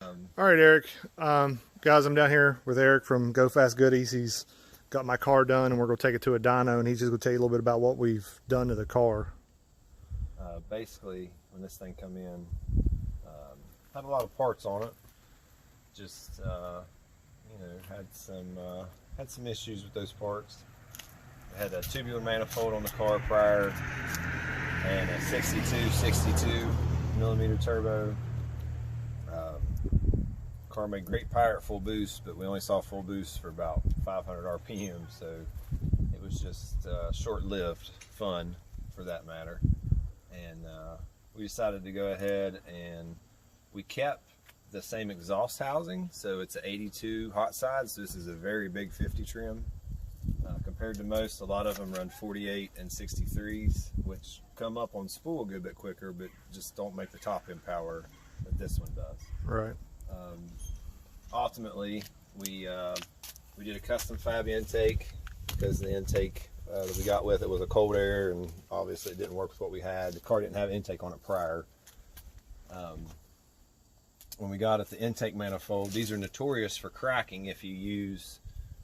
All right, Eric. Guys, I'm down here with Eric from Go Fast Goodies. He's got my car done, and we're going to take it to a dyno, and he's just going to tell you a little bit about what we've done to the car. Basically, when this thing come in, had a lot of parts on it. Just you know, had some issues with those parts. I had a tubular manifold on the car prior, and a 62 millimeter turbo. Car made great power at full boost, but we only saw full boost for about 500 RPM, so it was just short-lived fun for that matter. And we decided to go ahead and we kept the same exhaust housing, so it's an 82 hot side, so this is a very big 50 trim. Compared to most, a lot of them run 48 and 63s, which come up on spool a good bit quicker, but just don't make the top end power that this one does. Right. Ultimately, we did a custom fab intake because the intake that we got with it was a cold air, and obviously it didn't work with what we had. The car didn't have intake on it prior. When we got at the intake manifold, these are notorious for cracking if you use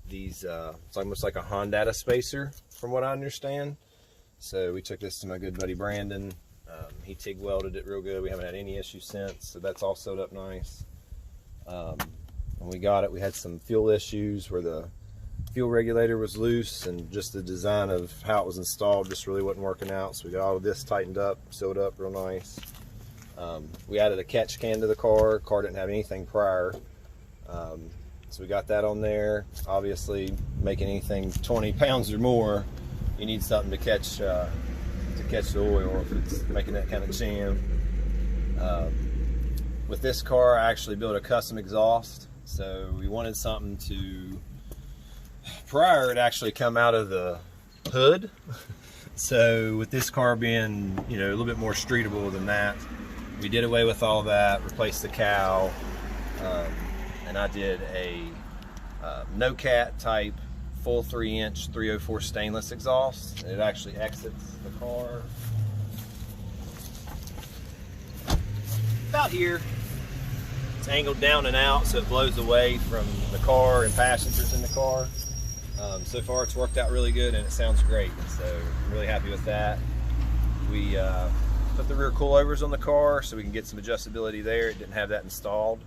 these. It's almost like a Honda spacer, from what I understand. So we took this to my good buddy Brandon. He TIG welded it real good. We haven't had any issues since, so that's all sewed up nice. When we got it, we had some fuel issues where the fuel regulator was loose, and just the design of how it was installed just really wasn't working out. So we got all of this tightened up, sewed up real nice. We added a catch can to the car. Car didn't have anything prior, so we got that on there. Obviously, making anything 20 pounds or more, you need something to catch the oil if it's making that kind of jam. With this car, I actually built a custom exhaust. So we wanted something to, prior it actually come out of the hood. So with this car being, you know, a little bit more streetable than that, we did away with all that, replaced the cowl, and I did a no cat type full 3-inch 304 stainless exhaust. It actually exits the car about here. It's angled down and out, so it blows away from the car and passengers in the car. So far it's worked out really good, and it sounds great, so I'm really happy with that. We put the rear coilovers on the car so we can get some adjustability there. It didn't have that installed.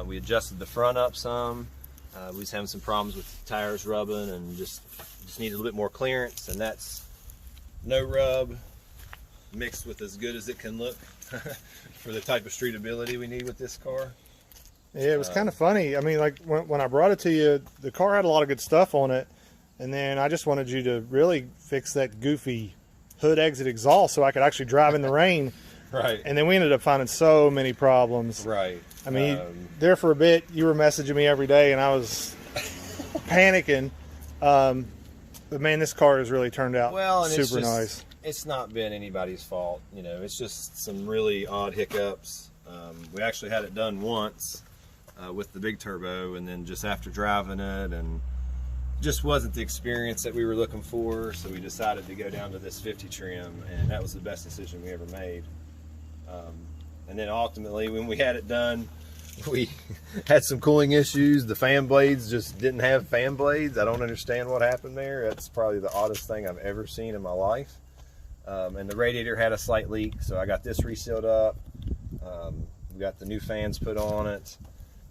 We adjusted the front up some. We was having some problems with the tires rubbing, and just needed a little bit more clearance, and that's no rub mixed with as good as it can look for the type of streetability we need with this car. Yeah, it was kind of funny. I mean, like when I brought it to you, the car had a lot of good stuff on it, and then I just wanted you to really fix that goofy hood exit exhaust so I could actually drive in the rain. Right. And then we ended up finding so many problems. Right. I mean, there for a bit, you were messaging me every day, and I was panicking. But man, this car has really turned out super nice. It's not been anybody's fault, you know. It's just some really odd hiccups. We actually had it done once with the big turbo, and then just after driving it, and just wasn't the experience that we were looking for, so we decided to go down to this 50 trim, and that was the best decision we ever made. And then ultimately, when we had it done, we had some cooling issues. The fan blades just didn't have fan blades. I don't understand what happened there. That's probably the oddest thing I've ever seen in my life. And the radiator had a slight leak, so I got this resealed up. We got the new fans put on it,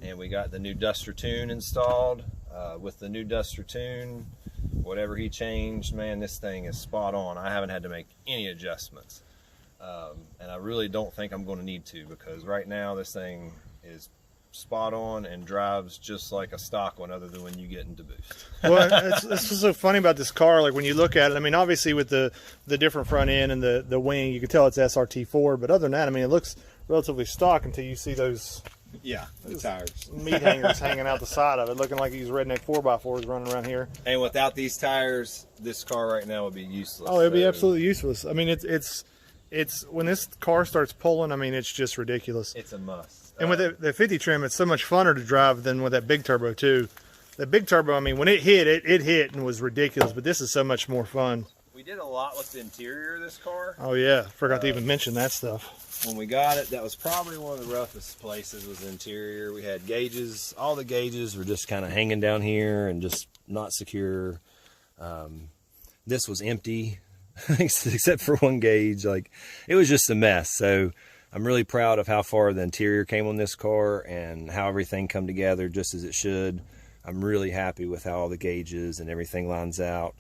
and we got the new Duster tune installed. With the new Duster tune, whatever he changed, man, this thing is spot on. I haven't had to make any adjustments. And I really don't think I'm going to need to, because right now this thing is spot on and drives just like a stock one, other than when you get into boost. Well, it's what's so funny about this car. Like when you look at it, I mean, obviously with the different front end and the wing, you can tell it's SRT4. But other than that, I mean, it looks relatively stock until you see those the tires, meat hangers hanging out the side of it, looking like these redneck 4x4s running around here. And without these tires, this car right now would be useless. Oh, it'd be absolutely useless. I mean, it's when this car starts pulling, I mean, it's just ridiculous. It's a must. And with the 50 trim, it's so much funner to drive than with that big turbo too. The big turbo, I mean, when it hit and was ridiculous, but this is so much more fun. We did a lot with the interior of this car. Oh yeah, forgot to even mention that stuff. When we got it, that was probably one of the roughest places was the interior. We had gauges. All the gauges were just kind of hanging down here and just not secure. This was empty, except for one gauge. Like, it was just a mess. So I'm really proud of how far the interior came on this car and how everything come together just as it should. I'm really happy with how all the gauges and everything lines out.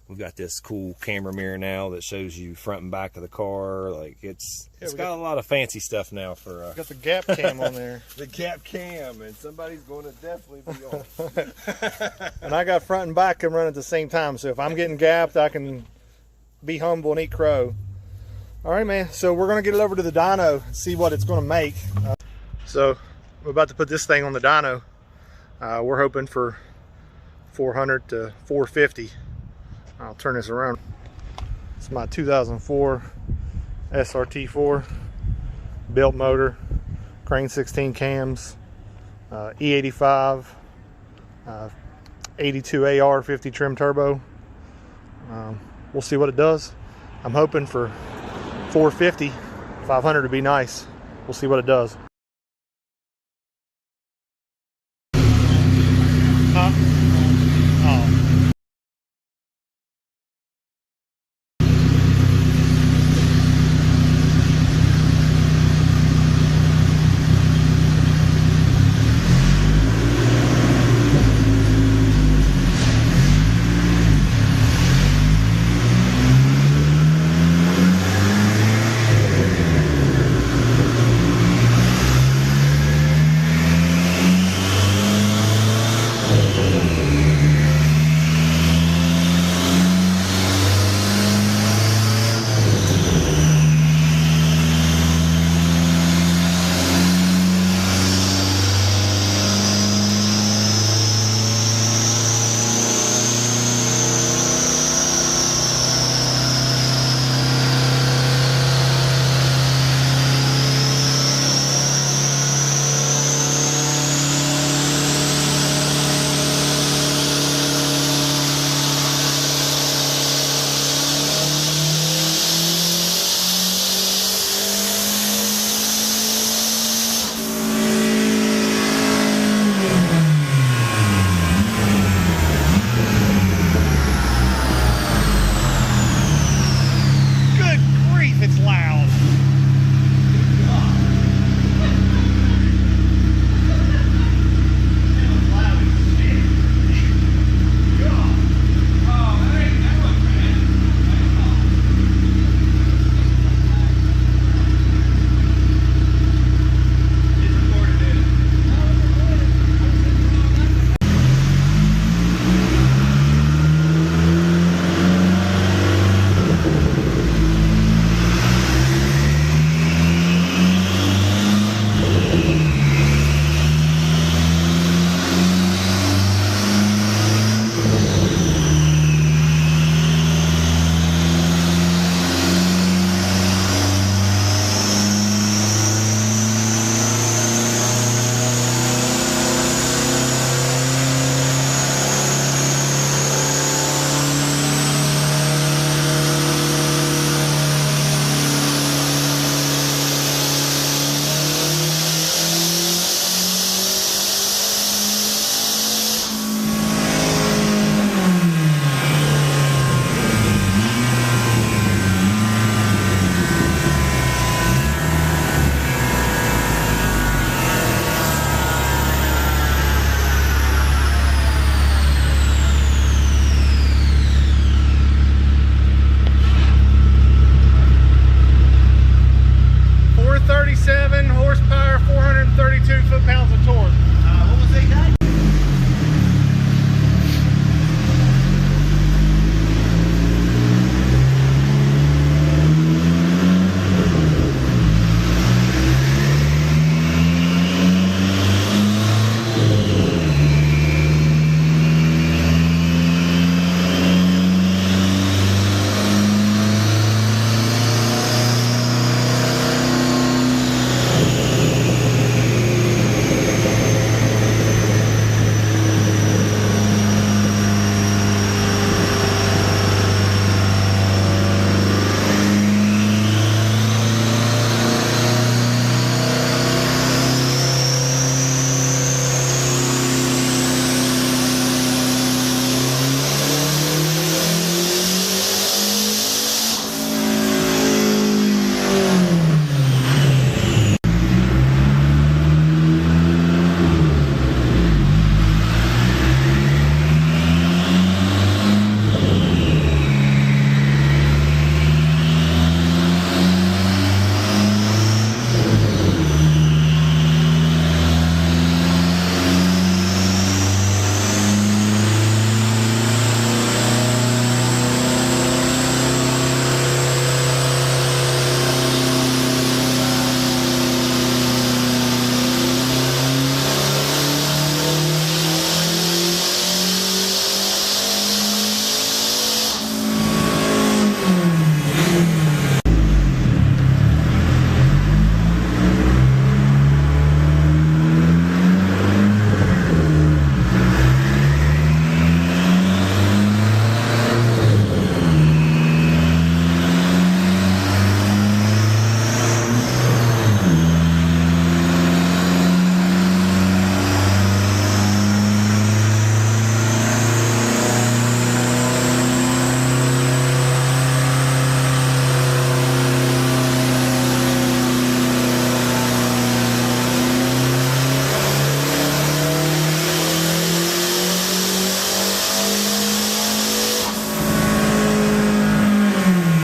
We've got this cool camera mirror now that shows you front and back of the car. Like, it's got a lot of fancy stuff now for got the gap cam on there. The gap cam, and somebody's going to definitely be on. And I got front and back can run at the same time, so if I'm getting gapped, I can be humble and eat crow. All right, man, so we're gonna get it over to the dyno and see what it's gonna make. So we're about to put this thing on the dyno. We're hoping for 400 to 450. I'll turn this around. It's my 2004 SRT4 built motor, Crane 16 cams, E85, 82 AR 50 trim turbo. We'll see what it does. I'm hoping for 450. 500 would be nice. We'll see what it does.